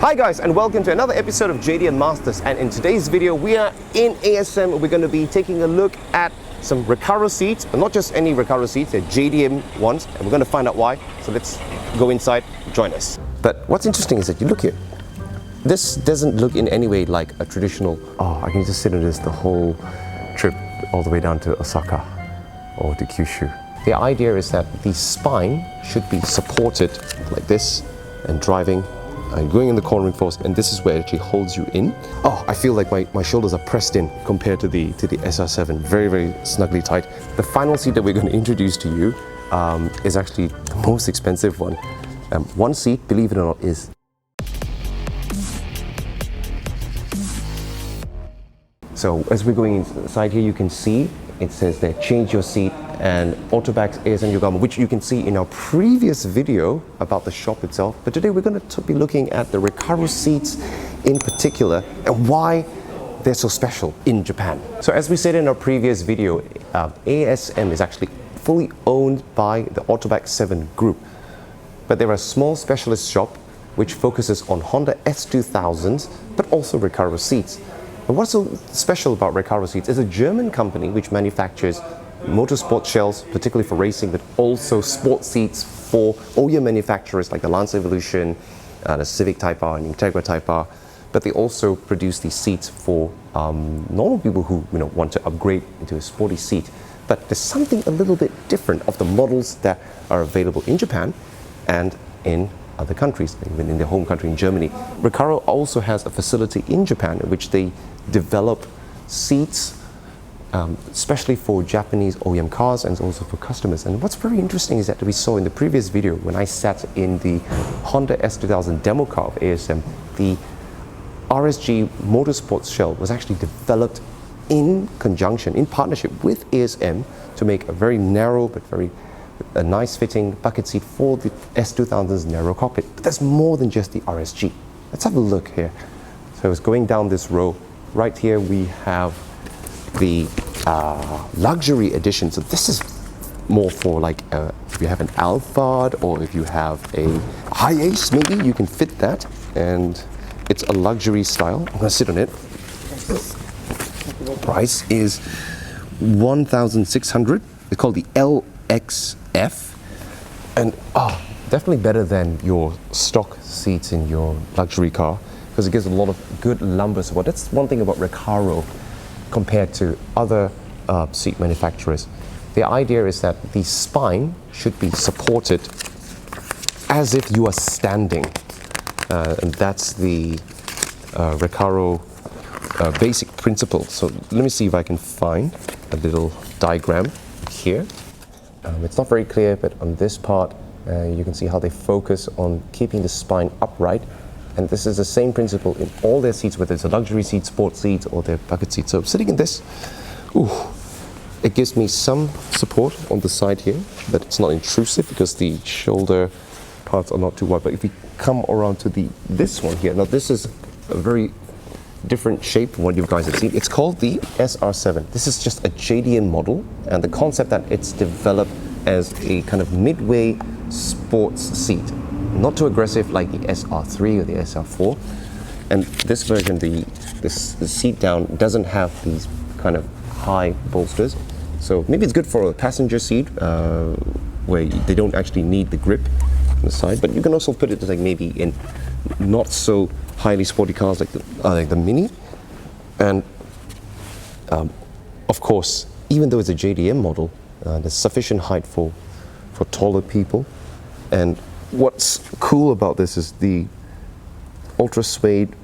Hi guys, and welcome to another episode of JDM Masters, and in today's video we are in ASM. We're going to be taking a look at some Recaro seats, but not just any Recaro seats, they're JDM ones, and we're going to find out why. So let's go inside, join us. But what's interesting is that you look here, this doesn't look in any way like a traditional, I can just sit in this the whole trip all the way down to Osaka or to Kyushu. The idea is that the spine should be supported like this and driving and going in the cornering force, and this is where it actually holds you in. I feel like my shoulders are pressed in compared to the SR7, very, very snugly tight. The final seat that we're going to introduce to you is actually the most expensive one. One seat, believe it or not, is so as we're going inside here, you can see it says there, change your seat, and Autobax ASM Yokohama, which you can see in our previous video about the shop itself. But today we're going to be looking at the Recaro seats in particular and why they're so special in Japan. So as we said in our previous video, ASM is actually fully owned by the Autobax 7 group. But they're a small specialist shop which focuses on Honda S2000s, but also Recaro seats. And what's so special about Recaro seats is a German company which manufactures motorsport shells, particularly for racing, but also sport seats for OEM manufacturers like the Lance Evolution, the Civic Type R and Integra Type R. But they also produce these seats for normal people who want to upgrade into a sporty seat. But there's something a little bit different of the models that are available in Japan and in other countries, even in their home country in Germany. Recaro also has a facility in Japan in which they develop seats especially for Japanese OEM cars and also for customers. And what's very interesting is that we saw in the previous video when I sat in the Honda S2000 demo car of ASM, the RSG Motorsports shell was actually developed in conjunction, in partnership with ASM to make a very narrow but very nice fitting bucket seat for the S2000's narrow cockpit. But there's more than just the RSG. Let's have a look here. So it's going down this row. Right here we have the luxury edition. So this is more for like if you have an Alphard or if you have a High Ace, maybe you can fit that, and it's a luxury style. I'm gonna sit on it. Price is 1,600. It's called the LXF, and definitely better than your stock seats in your luxury car because it gives a lot of good lumbar support. That's one thing about Recaro compared to other seat manufacturers. The idea is that the spine should be supported as if you are standing, and that's the Recaro basic principle. So let me see if I can find a little diagram here. It's not very clear, but on this part you can see how they focus on keeping the spine upright. And this is the same principle in all their seats, whether it's a luxury seat, sport seat, or their bucket seat. So sitting in this, it gives me some support on the side here, but it's not intrusive because the shoulder parts are not too wide. But if we come around to this one here, now this is a very different shape from what you guys have seen. It's called the SR7. This is just a JDM model, and the concept that it's developed as a kind of midway sports seat. Not too aggressive like the SR3 or the SR4. And this version, the seat down doesn't have these kind of high bolsters. So maybe it's good for a passenger seat where they don't actually need the grip on the side. But you can also put it like maybe in not so highly sporty cars like the Mini. And of course, even though it's a JDM model, there's sufficient height for taller people. And what's cool about this is the ultra suede,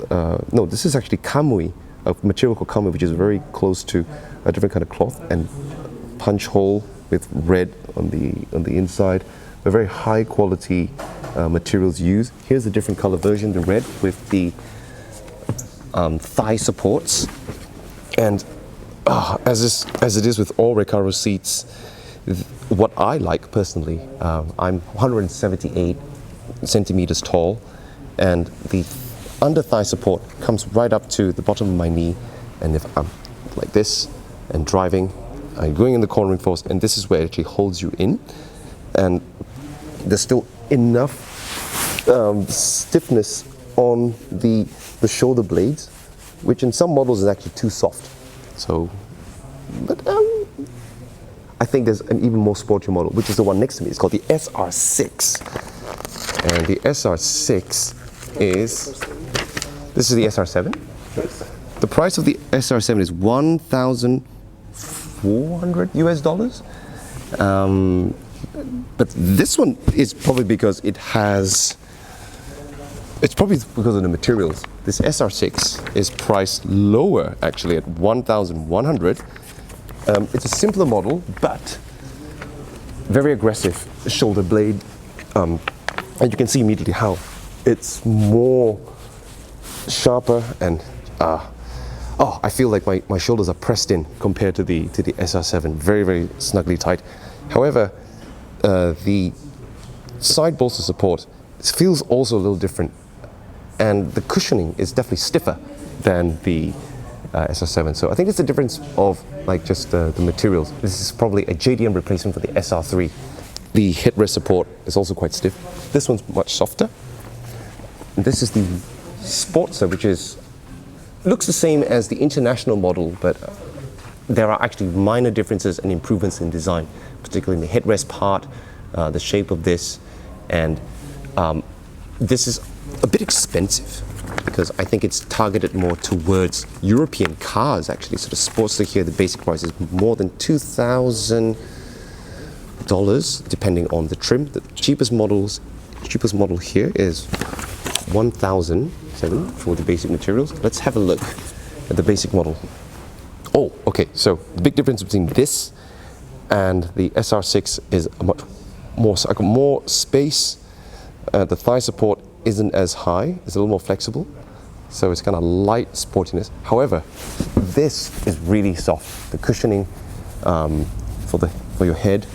this is actually kamui, a material called kamui, which is very close to a different kind of cloth, and punch hole with red on the inside. A very high quality materials used. Here's the different color version, the red with the thigh supports. And as it is with all Recaro seats, what I like personally, I'm 178 centimeters tall, and the under thigh support comes right up to the bottom of my knee. And if I'm like this and driving, I'm going in the cornering force, and this is where it actually holds you in. And there's still enough stiffness on the shoulder blades, which in some models is actually too soft. So, but I think there's an even more sporty model, which is the one next to me. It's called the SR6. And the SR6 is, this is the SR7. The price of the SR7 is $1,400 US dollars. But this one is probably because it's probably because of the materials. This SR6 is priced lower actually at $1,100. It's a simpler model, but very aggressive shoulder blade. And you can see immediately how it's more sharper and I feel like my shoulders are pressed in compared to the SR7. Very, very snugly tight. However, the side bolster support feels also a little different, and the cushioning is definitely stiffer than the SR7. So I think it's a difference of like just the materials. This is probably a JDM replacement for the SR3. The headrest support is also quite stiff. This one's much softer. And this is the Sportster, which looks the same as the international model, but there are actually minor differences and improvements in design, particularly in the headrest part, the shape of this, and this is a bit expensive because I think it's targeted more towards European cars actually. So the Sportster here, the basic price is more than $2,000 depending on the trim. The cheapest model here is $1,007 for the basic materials. Let's have a look at the basic model. Oh, okay, so the big difference between this and the SR6 is a much more space. The thigh support isn't as high, it's a little more flexible, so it's kind of light sportiness. However, this is really soft. The cushioning for your head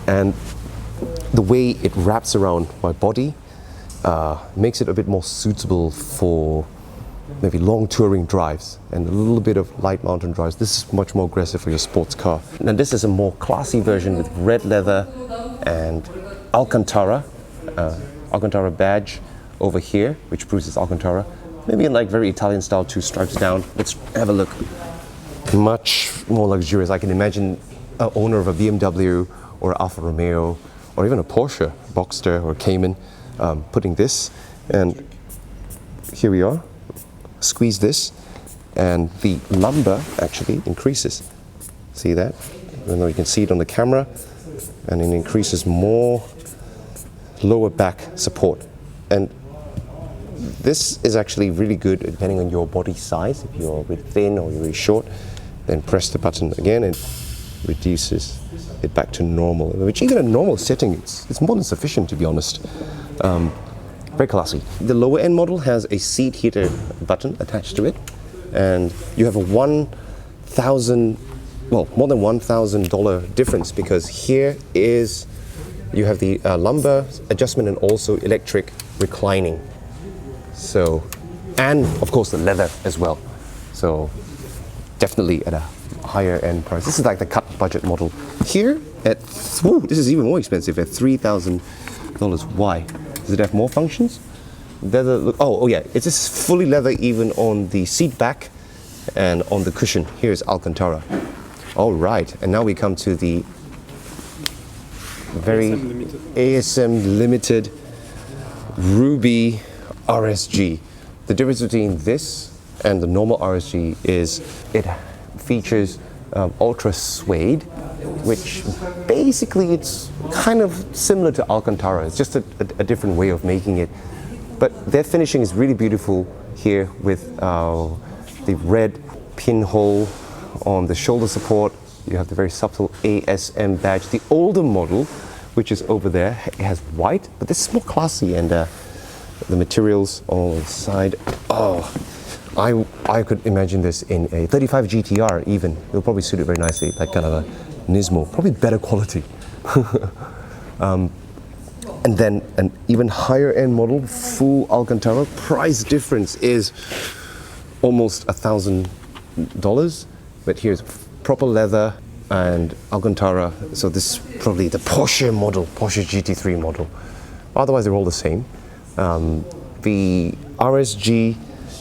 and the way it wraps around my body makes it a bit more suitable for maybe long touring drives and a little bit of light mountain drives. This is much more aggressive for your sports car. And this is a more classy version with red leather and Alcantara badge over here, which proves it's Alcantara. Maybe in like very Italian style, 2 stripes down. Let's have a look. Much more luxurious. I can imagine an owner of a BMW or Alfa Romeo or even a Porsche Boxster or Cayman putting this, and here we are. Squeeze this and the lumbar actually increases. See that? Even though you can see it on the camera, and it increases more lower back support. And this is actually really good depending on your body size. If you're really thin or you're really short, then press the button again and reduces it back to normal. Which even a normal setting, it's more than sufficient, to be honest. Very classy. The lower end model has a seat heater button attached to it, and you have a more than $1,000 difference, because here you have the lumbar adjustment and also electric reclining. So, and of course the leather as well. So definitely at a higher end price. This is like the cut budget model. Here this is even more expensive at $3,000. Why? Does it have more functions? Leather, oh yeah, it's just fully leather even on the seat back and on the cushion. Here's Alcantara. All right, and now we come to the very ASM Limited Ruby RSG. The difference between this and the normal RSG is it features ultra suede, which basically it's kind of similar to Alcantara. It's just a different way of making it. But their finishing is really beautiful here with the red pinhole on the shoulder support. You have the very subtle ASM badge. The older model, which is over there, it has white, but this is more classy, and the materials on the side. Oh, I could imagine this in a 35 GTR even. It'll probably suit it very nicely, like kind of a Nismo, probably better quality. And then an even higher end model, full Alcantara. Price difference is almost $1,000, but here's proper leather and Alcantara. So this is probably the Porsche model, Porsche GT3 model. Otherwise they're all the same. The RSG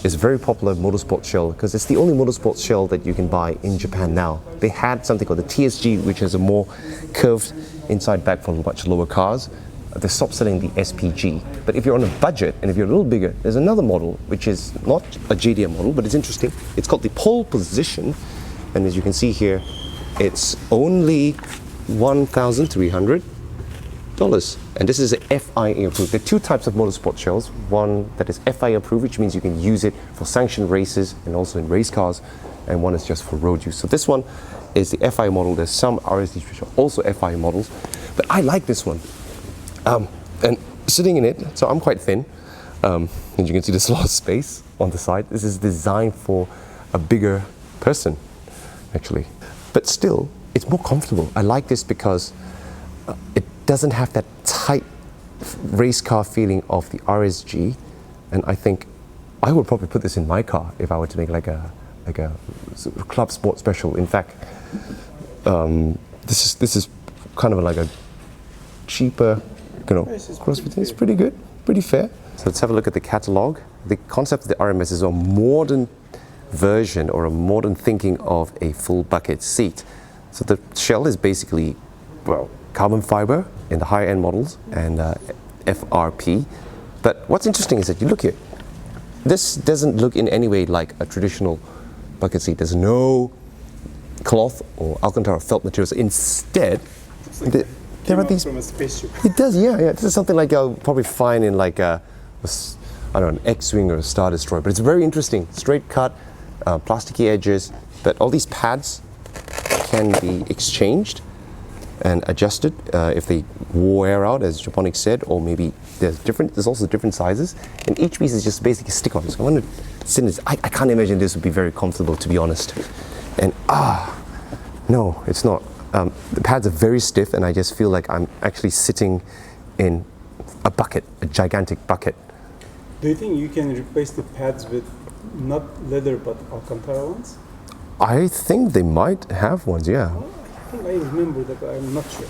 is a very popular motorsport shell because it's the only motorsport shell that you can buy in Japan now. They had something called the TSG, which has a more curved inside back for much lower cars. They stopped selling the SPG. But if you're on a budget and if you're a little bigger, there's another model which is not a JDM model, but it's interesting. It's called the Pole Position, and as you can see here, it's only $1,300. And this is a FIA approved. There are two types of motorsport shells. One that is FIA approved, which means you can use it for sanctioned races and also in race cars, and one is just for road use. So this one is the FIA model. There's some RSDs which are also FIA models, but I like this one. And sitting in it, so I'm quite thin, and you can see there's a lot of space on the side. This is designed for a bigger person, actually. But still, it's more comfortable. I like this because it doesn't have that tight race car feeling of the RSG, and I think I would probably put this in my car if I were to make like a club sport special. In fact, this is kind of like a cheaper, cross between. It's pretty good, pretty fair. So let's have a look at the catalog. The concept of the RMS is a modern version or a modern thinking of a full bucket seat. So the shell is basically, well, carbon fiber in the higher end models and FRP. But what's interesting is that you look here, this doesn't look in any way like a traditional bucket seat. There's no cloth or Alcantara felt materials. Instead, there are these. From a spaceship. It does, yeah. This is something like I'll probably find in like I don't know, an X-wing or a Star Destroyer. But it's very interesting. Straight cut, plasticky edges. But all these pads can be exchanged and adjusted if they wear out, as Japonic said, or maybe there's also different sizes, and each piece is just basically stick-on. So I want to sit in this. I can't imagine this would be very comfortable, to be honest. And no, it's not. The pads are very stiff, and I just feel like I'm actually sitting in a bucket, a gigantic bucket. Do you think you can replace the pads with not leather but Alcantara ones? I think they might have ones, yeah. I think I remember that, but I'm not sure.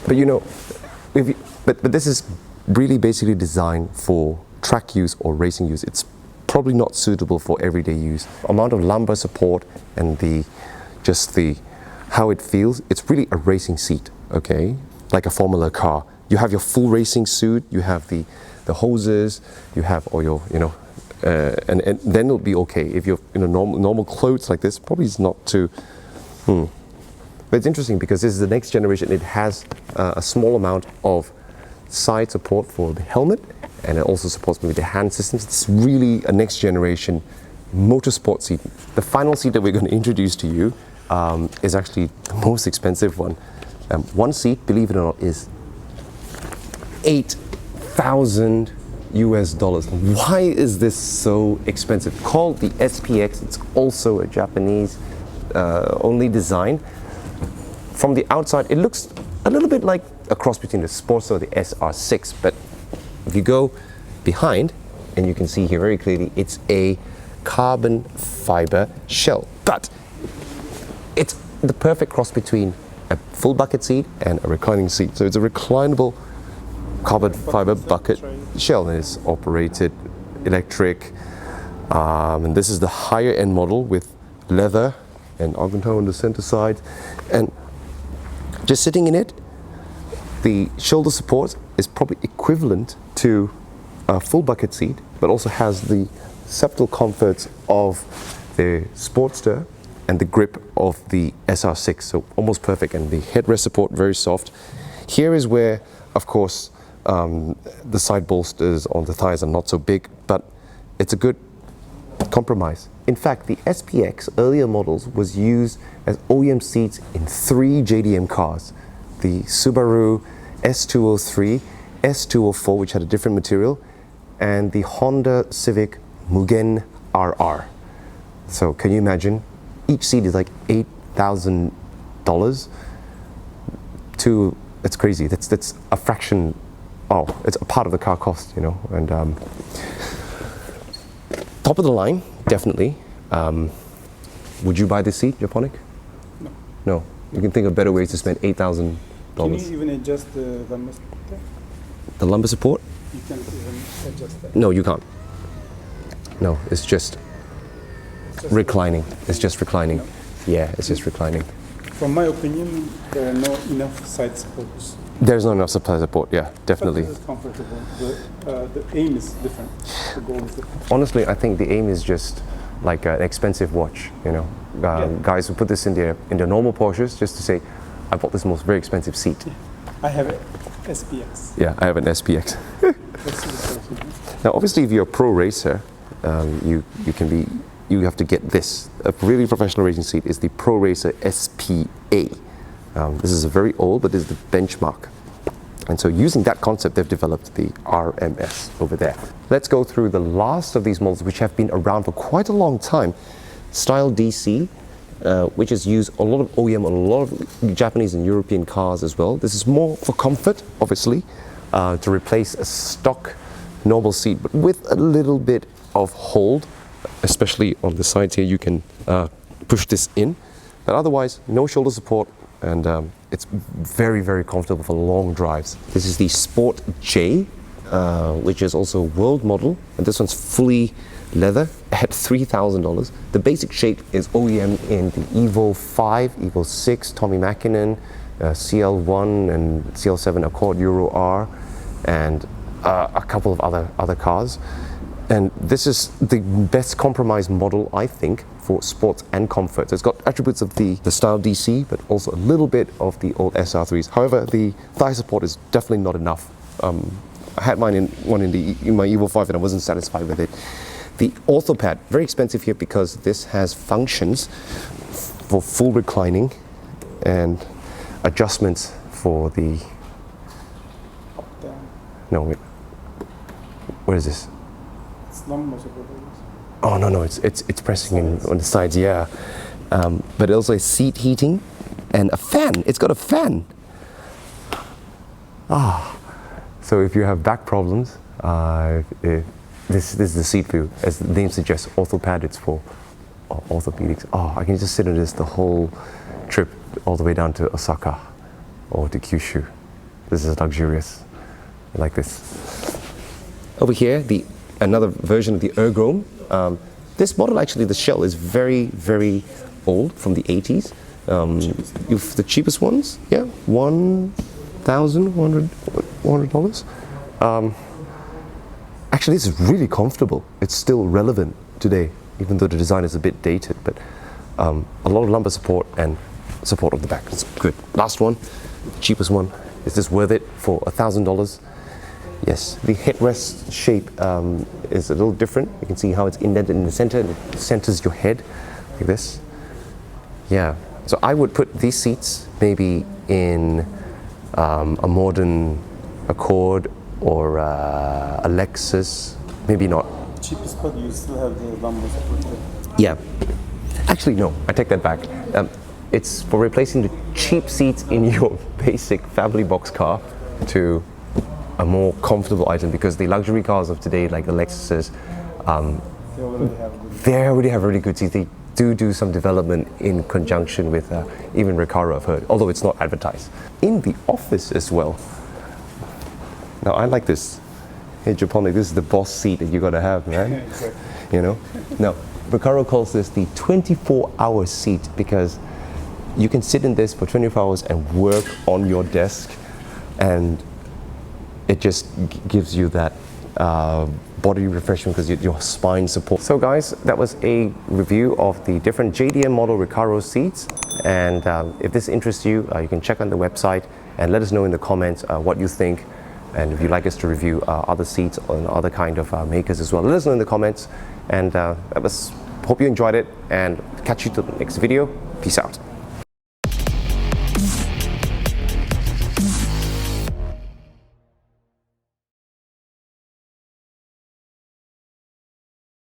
But but this is really basically designed for track use or racing use. It's probably not suitable for everyday use. Amount of lumbar support and how it feels, it's really a racing seat, okay? Like a Formula car. You have your full racing suit, you have the hoses, you have all your, and then it'll be okay. If you're in a normal clothes like this, probably it's not too, But it's interesting because this is the next generation. It has a small amount of side support for the helmet, and it also supports maybe the hand systems. It's really a next generation motorsport seat. The final seat that we're going to introduce to you is actually the most expensive one. One seat, believe it or not, is $8,000 US. Why is this so expensive? Called the SPX. It's also a Japanese only design. From the outside, it looks a little bit like a cross between the Sportster or the SR6, but if you go behind, and you can see here very clearly, it's a carbon fiber shell. But it's the perfect cross between a full bucket seat and a reclining seat. So it's a reclinable carbon fiber bucket shell, and it's operated electric. And this is the higher end model with leather and Alcantara on the center side. And just sitting in it, the shoulder support is probably equivalent to a full bucket seat, but also has the subtle comforts of the Sportster and the grip of the SR6, so almost perfect. And the headrest support, very soft. Here is where, of course, the side bolsters on the thighs are not so big, but it's a good compromise. In fact, the SPX earlier models was used as OEM seats in 3 JDM cars. The Subaru S203, S204, which had a different material, and the Honda Civic Mugen RR. So can you imagine? Each seat is like $8,000. It's crazy. That's a fraction. Oh, it's a part of the car cost, and top of the line, definitely. Would you buy this seat, Japonic? No. No. You can think of better ways to spend $8,000. Can you even adjust the lumbar support? The lumbar support? You can't even adjust that. No, you can't. No, it's just reclining. It's just reclining. Yeah, it's just reclining. From my opinion, there are not enough side supports. There's not enough supply support. Yeah, definitely. But this is comfortable. The aim is different. The goal is different. Honestly, I think the aim is just like an expensive watch. You know, guys who put this in their normal Porsches just to say, I bought this most very expensive seat. I have an SPX. Yeah, I have an SPX. Let's see the first. Now, obviously, if you're a pro racer, you have to get this. A really professional racing seat is the Pro Racer SPA. This is a very old, but this is the benchmark. And so using that concept, they've developed the RMS over there. Let's go through the last of these models, which have been around for quite a long time. Style DC, which is used a lot of OEM on a lot of Japanese and European cars as well. This is more for comfort, obviously, to replace a stock normal seat, but with a little bit of hold, especially on the sides here. You can push this in, but otherwise no shoulder support, and it's very, very comfortable for long drives. This is the Sport J, which is also a world model, and this one's fully leather at $3,000. The basic shape is OEM in the Evo 5, Evo 6, Tommy Mäkinen, CL1 and CL7 Accord Euro R, and a couple of other cars. And this is the best compromise model, I think, for sports and comfort. So it's got attributes of the Style DC, but also a little bit of the old SR3s. However, the thigh support is definitely not enough. I had mine in my Evo 5 and I wasn't satisfied with it. The orthopad, very expensive here because this has functions for full reclining and adjustments for the... Down. No, wait. What is this? It's lumbar support. Oh no, it's pressing in on the sides, yeah. But also a seat heating and a fan. It's got a fan. So if you have back problems, this is the seat for you. As the name suggests, orthopad. It's for orthopedics. I can just sit on this the whole trip, all the way down to Osaka or to Kyushu. This is luxurious. I like this. Over here, another version of the Ergoome. This model, actually, the shell is very, very old, from the 80s. The cheapest ones, yeah, $1,100. Actually, this is really comfortable. It's still relevant today, even though the design is a bit dated. But a lot of lumbar support and support of the back. It's good. Last one, cheapest one. Is this worth it for $1,000? Yes, the headrest shape is a little different. You can see how it's indented in the center, and it centers your head like this. Yeah, so I would put these seats maybe in a modern Accord or a Lexus, maybe not. Cheapest, but you still have the lumbar support. Yeah, actually no, I take that back. It's for replacing the cheap seats in your basic family box car to a more comfortable item, because the luxury cars of today, like the Lexuses, they already have really good seats. They do some development in conjunction with even Recaro, I've heard, although it's not advertised. In the office as well. Now I like this. Hey Japonic, this is the boss seat that you gotta have, man. Exactly. You know? Now, Recaro calls this the 24-hour seat because you can sit in this for 24 hours and work on your desk, and it just gives you that body refreshment because your spine support. So guys, that was a review of the different JDM model Recaro seats, and if this interests you, you can check on the website and let us know in the comments what you think, and if you'd like us to review other seats on other kind of makers as well. Let us know in the comments, and hope you enjoyed it, and catch you to the next video. Peace out.